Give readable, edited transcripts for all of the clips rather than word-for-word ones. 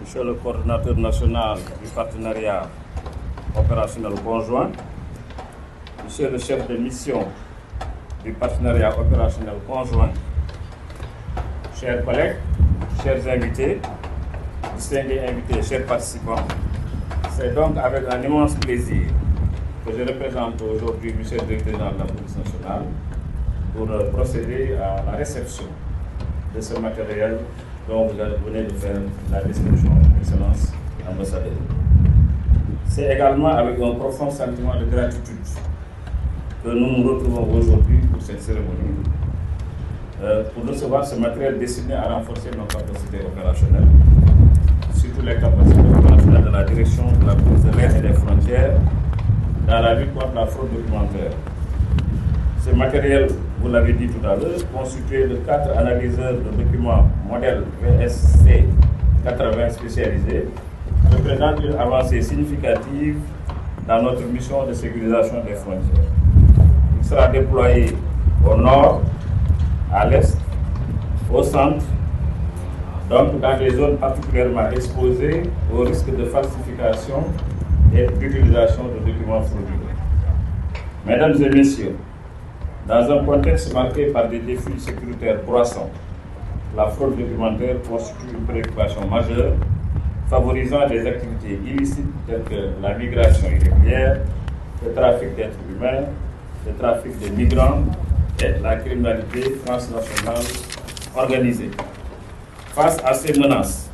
Monsieur le coordinateur national du partenariat opérationnel conjoint, Monsieur le chef de mission du partenariat opérationnel conjoint, chers collègues, chers invités, distingués invités, chers participants, c'est donc avec un immense plaisir que je représente aujourd'hui M. le directeur général de la police nationale pour procéder à la réception de ce matériel dont vous venez de faire la description, Excellence ambassadeur. C'est également avec un profond sentiment de gratitude que nous nous retrouvons aujourd'hui pour cette cérémonie, pour recevoir ce matériel destiné à renforcer nos capacités opérationnelles, surtout les capacités opérationnelles de la direction de la police de l'air et des frontières dans la lutte contre la fraude documentaire. Ce matériel, vous l'avez dit tout à l'heure, constitué de 4 analyseurs de documents modèle VSC 80 spécialisés, représente une avancée significative dans notre mission de sécurisation des frontières. Il sera déployé au nord, à l'est, au centre, donc dans des zones particulièrement exposées au risque de falsification et d'utilisation de documents frauduleux. Mesdames et messieurs, dans un contexte marqué par des défis sécuritaires croissants, la fraude documentaire constitue une préoccupation majeure, favorisant des activités illicites telles que la migration irrégulière, le trafic d'êtres humains, le trafic de migrants et la criminalité transnationale organisée. Face à ces menaces,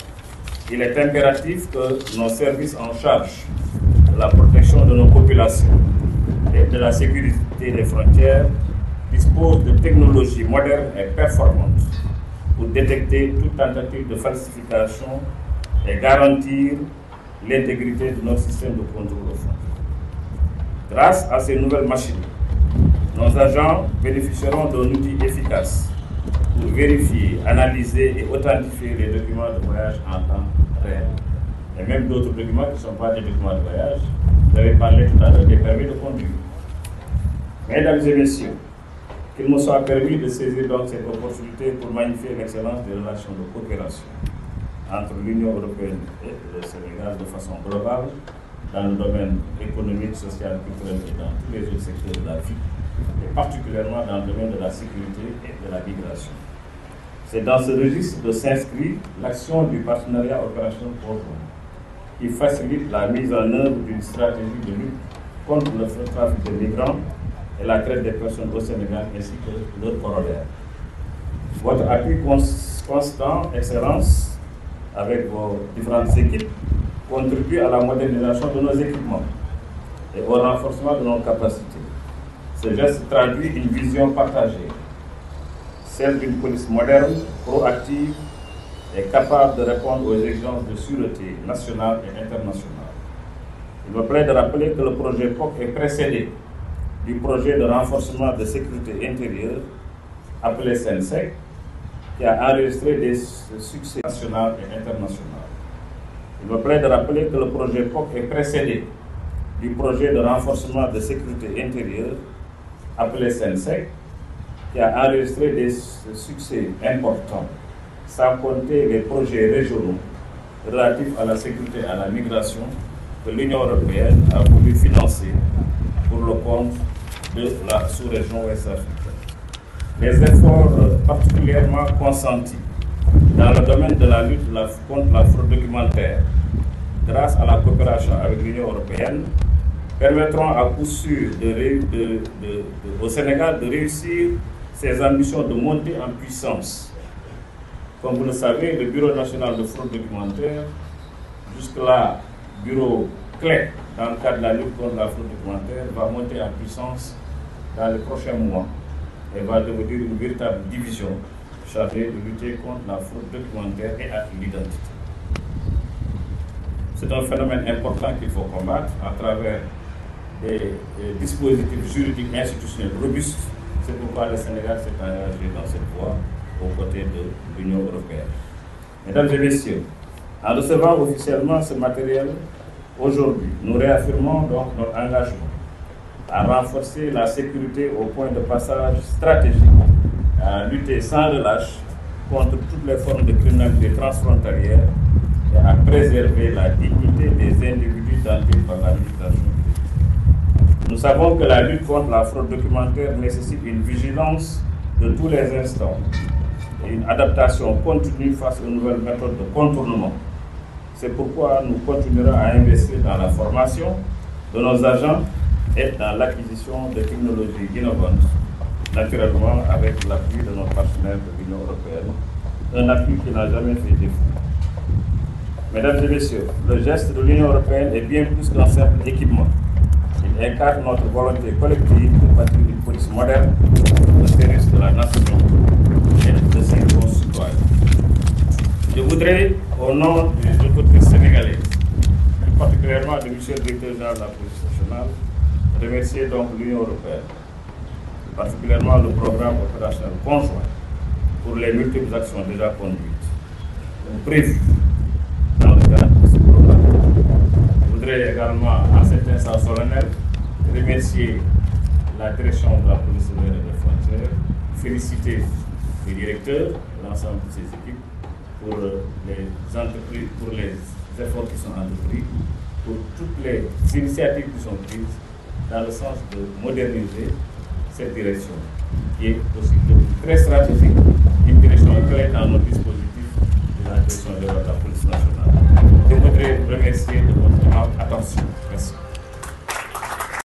il est impératif que nos services en charge de la protection de nos populations et de la sécurité des frontières disposent de technologies modernes et performantes pour détecter toute tentative de falsification et garantir l'intégrité de notre système de contrôle aux frontières. Grâce à ces nouvelles machines, nos agents bénéficieront d'un outil efficace pour vérifier, analyser et authentifier les documents de voyage en temps réel. Et même d'autres documents qui ne sont pas des documents de voyage. Vous avez parlé tout à l'heure des permis de conduire. Mesdames et messieurs, qu'il me soit permis de saisir donc cette opportunité pour magnifier l'excellence des relations de coopération entre l'Union européenne et le Sénégal de façon globale dans le domaine économique, social, culturel et dans tous les autres secteurs de la vie, et particulièrement dans le domaine de la sécurité et de la migration. C'est dans ce registre que s'inscrit l'action du partenariat opérationnel conjoint, qui facilite la mise en œuvre d'une stratégie de lutte contre le trafic de migrants et la traite des personnes au Sénégal ainsi que leur corollaire. Votre appui constant, Excellence, avec vos différentes équipes, contribue à la modernisation de nos équipements et au renforcement de nos capacités. Ce geste traduit une vision partagée, celle d'une police moderne, proactive et capable de répondre aux exigences de sûreté nationale et internationale. Il me plaît de rappeler que le projet POC est précédé du projet de renforcement de sécurité intérieure, appelé SENSEC, qui a enregistré des succès nationaux et internationaux. Il me plaît de rappeler que le projet POC est précédé du projet de renforcement de sécurité intérieure, appelé SENSEC, qui a enregistré des succès importants, sans compter les projets régionaux relatifs à la sécurité et à la migration que l'Union européenne a voulu financer pour le compte de la sous-région ouest africaine. Les efforts particulièrement consentis dans le domaine de la lutte contre la fraude documentaire, grâce à la coopération avec l'Union européenne, permettront à coup sûr au Sénégal de réussir ses ambitions de monter en puissance. Comme vous le savez, le Bureau national de fraude documentaire, jusque-là, bureau clé dans le cadre de la lutte contre la fraude documentaire, va monter en puissance dans les prochains mois et va devenir une véritable division chargée de lutter contre la fraude documentaire et à l'identité. C'est un phénomène important qu'il faut combattre à travers des dispositifs juridiques et institutionnels robustes. C'est pourquoi le Sénégal s'est engagé dans cette voie aux côtés de l'Union européenne. Mesdames et messieurs, en recevant officiellement ce matériel, aujourd'hui, nous réaffirmons donc notre engagement à renforcer la sécurité au point de passage stratégique, à lutter sans relâche contre toutes les formes de criminalité transfrontalière et à préserver la dignité des individus tentés par l'administration publique. Nous savons que la lutte contre la fraude documentaire nécessite une vigilance de tous les instants et une adaptation continue face aux nouvelles méthodes de contournement. C'est pourquoi nous continuerons à investir dans la formation de nos agents et dans l'acquisition de technologies innovantes, naturellement avec l'appui de nos partenaires de l'Union européenne, un appui qui n'a jamais fait défaut. Mesdames et messieurs, le geste de l'Union européenne est bien plus qu'un simple équipement. Il incarne notre volonté collective de bâtir une police moderne au service de la nation et de ses concitoyens. Je voudrais, au nom des autorités sénégalaises, plus particulièrement de M. le directeur général de la police nationale, remercier donc l'Union européenne, particulièrement le programme opérationnel conjoint pour les multiples actions déjà conduites ou prévues dans le cadre de ce programme. Je voudrais également, en cet instant solennel, remercier la direction de la police et des frontières, féliciter les directeurs et l'ensemble de ces équipes pour les entreprises, pour les efforts qui sont entrepris, pour toutes les initiatives qui sont prises dans le sens de moderniser cette direction, qui est aussi très stratégique